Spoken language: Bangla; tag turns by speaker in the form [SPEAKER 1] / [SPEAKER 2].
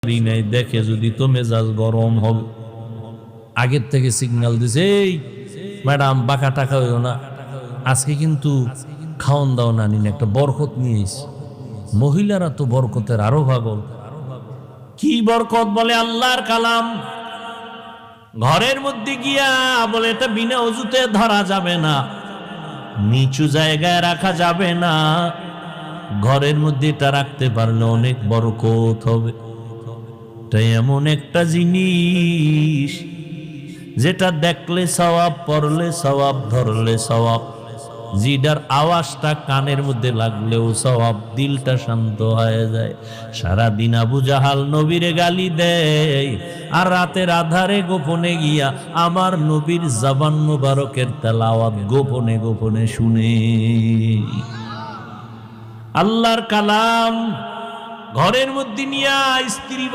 [SPEAKER 1] নাই, দেখে যদি তো মেজাজ গরম হবে। আগের থেকে সিগন্যাল দিছে, এই ম্যাডাম বাঁকা টাকা হইও না, আজকে কিন্তু খাওন দাও না, নিন একটা বরকত নিয়ে এসি। মহিলারা তো বরকতের আরো পাগল। কি বরকত? বলে আল্লাহর কালাম। ঘরের মধ্যে গিয়া বলে এটা বিনা ওযুতে ধরা যাবে না, নিচু জায়গায় রাখা যাবে না, ঘরের মধ্যে এটা রাখতে পারলে অনেক বরকত হবে। এটা এমন একটা জিনিস যেটা দেখলে সওয়াব, পড়লে সওয়াব, ধরলে সওয়াব, জিডার আওয়াজটা কানের মধ্যে লাগলেও সওয়াব, দিলটা শান্ত হয়ে যায়। সারাদিন আবু জাহাল নবীরে গালি দেয়, আর রাতের আধারে গোপনে গিয়া আমার নবীর জবান মুবারকের তেলাওয়াত গোপনে গোপনে শুনে। আল্লাহর কালাম ঘরের মধ্যে নিয়া স্ত্রী